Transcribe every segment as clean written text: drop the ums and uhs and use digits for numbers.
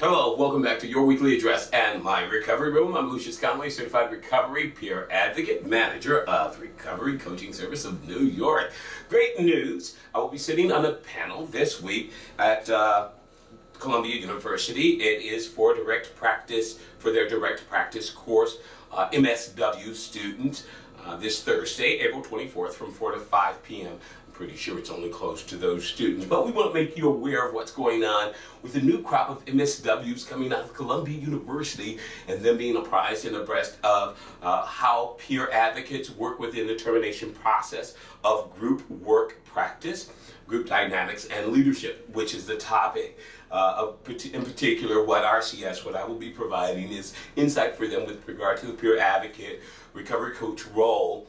Hello, welcome back to your weekly address and my recovery room. I'm Lucious Conway, certified recovery peer advocate, manager of Recovery Coaching Service of New York. Great news! I will be sitting on a panel this week at Columbia University. It is for their direct practice course, MSW students. This Thursday, April 24th from 4 to 5 p.m. I'm pretty sure it's only close to those students, but we want to make you aware of what's going on with the new crop of MSWs coming out of Columbia University and them being apprised and abreast of how peer advocates work within the termination process of group work practice, group dynamics, and leadership, which is the topic. In particular, what I will be providing is insight for them with regard to the peer advocate, recovery coach role,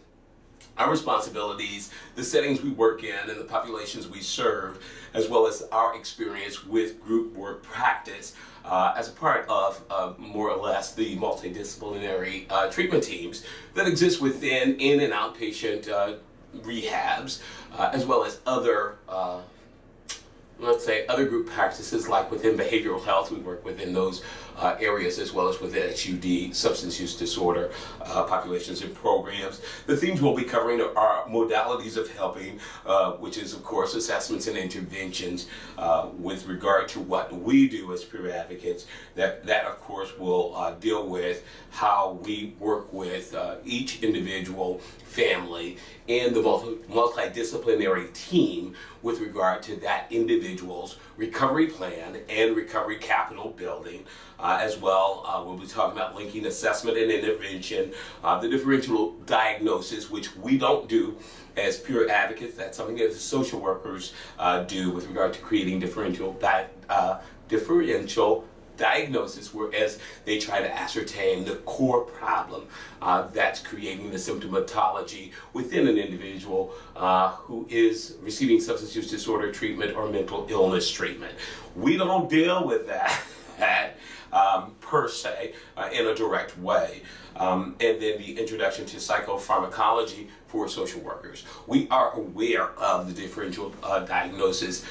our responsibilities, the settings we work in, and the populations we serve, as well as our experience with group work practice as a part of more or less the multidisciplinary treatment teams that exist within in- and outpatient rehabs, as well as other other group practices like within behavioral health. We work within those areas as well as within SUD, substance use disorder populations and programs. The themes we'll be covering are modalities of helping, which is of course assessments and interventions with regard to what we do as peer advocates. That of course will deal with how we work with each individual family and the multidisciplinary team with regard to that individual's recovery plan and recovery capital building. As well, we'll be talking about linking assessment and intervention, the differential diagnosis, which we don't do as peer advocates. That's something that the social workers do with regard to creating differential diagnosis, whereas they try to ascertain the core problem that's creating the symptomatology within an individual who is receiving substance use disorder treatment or mental illness treatment. We don't deal with that per se in a direct way. And then the introduction to psychopharmacology for social workers. We are aware of the differential diagnosis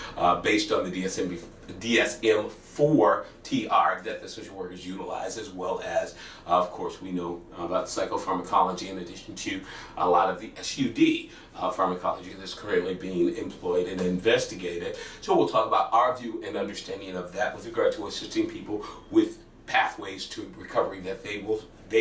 based on the DSM-4 TR that the social workers utilize, as well as, of course, we know about psychopharmacology in addition to a lot of the SUD pharmacology that's currently being employed and investigated. So we'll talk about our view and understanding of that with regard to assisting people with pathways to recovery that they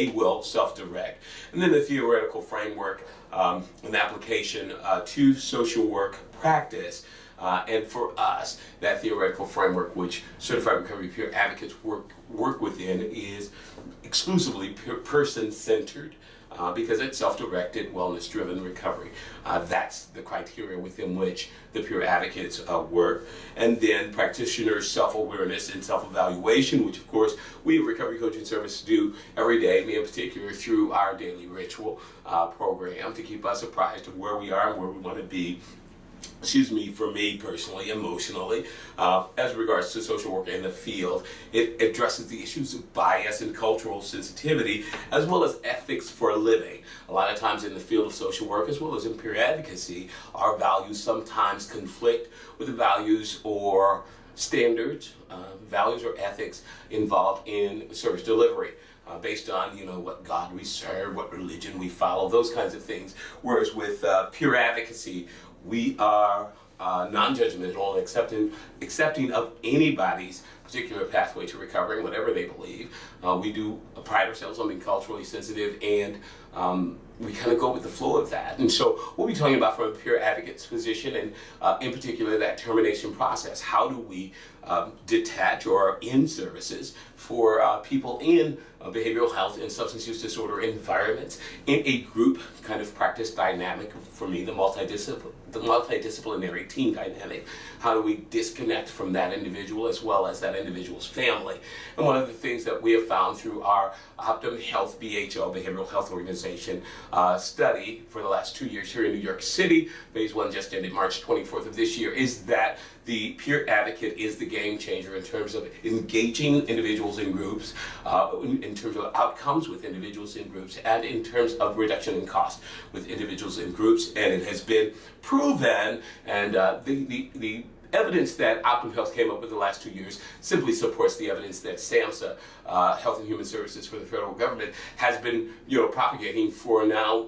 will self-direct. And then the theoretical framework and application to social work practice. And for us, that theoretical framework which certified recovery peer advocates work within is exclusively person-centered because it's self-directed, wellness-driven recovery. That's the criteria within which the peer advocates work. And then practitioners' self-awareness and self-evaluation, which of course we at Recovery Coaching Service do every day, me in particular, through our daily ritual program to keep us apprised of where we are and where we want to be. For me personally, emotionally, as regards to social work in the field. It addresses the issues of bias and cultural sensitivity, as well as ethics for a living. A lot of times in the field of social work, as well as in peer advocacy, our values sometimes conflict with the values or standards, values or ethics involved in service delivery. Based on what God we serve, what religion we follow, those kinds of things. Whereas with peer advocacy, we are non-judgmental and accepting of anybody's particular pathway to recovering, whatever they believe. We do pride ourselves on being culturally sensitive, and we kind of go with the flow of that. And so we'll be talking about from a peer advocate's position, and in particular that termination process. How do we detach or end services for people in behavioral health and substance use disorder environments in a group kind of practice dynamic? For me, the multidisciplinary team dynamic. How do we disconnect from that individual as well as that individual's family? And one of the things that we have found through our Optum Health BHO, Behavioral Health Organization, study for the last 2 years here in New York City, phase 1 just ended March 24th of this year, is that the peer advocate is the game changer in terms of engaging individuals in groups, in terms of outcomes with individuals in groups, and in terms of reduction in cost with individuals in groups. And it has been proven, and the evidence that Optum Health came up with the last 2 years simply supports the evidence that SAMHSA, Health and Human Services for the federal government, has been propagating for now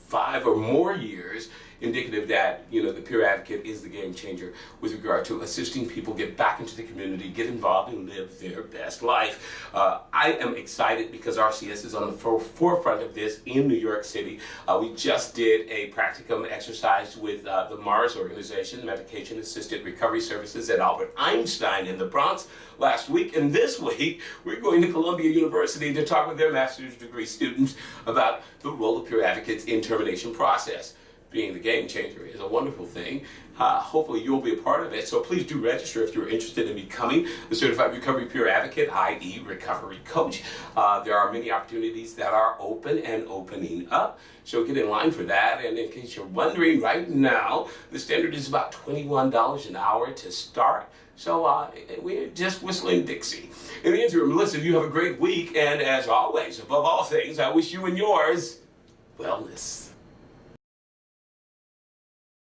5 or more years, indicative that the peer advocate is the game changer with regard to assisting people get back into the community, get involved, and live their best life. I am excited because RCS is on the forefront of this in New York City. We just did a practicum exercise with the MARS organization, Medication Assisted Recovery Services at Albert Einstein in the Bronx last week, and this week we're going to Columbia University to talk with their master's degree students about the role of peer advocates in termination process. Being the game changer is a wonderful thing. Hopefully you'll be a part of it. So please do register if you're interested in becoming a certified recovery peer advocate, i.e. recovery coach. There are many opportunities that are open and opening up. So get in line for that. And in case you're wondering, right now, the standard is about $21 an hour to start. So we're just whistling Dixie. In the interim, listen, you have a great week. And as always, above all things, I wish you and yours wellness.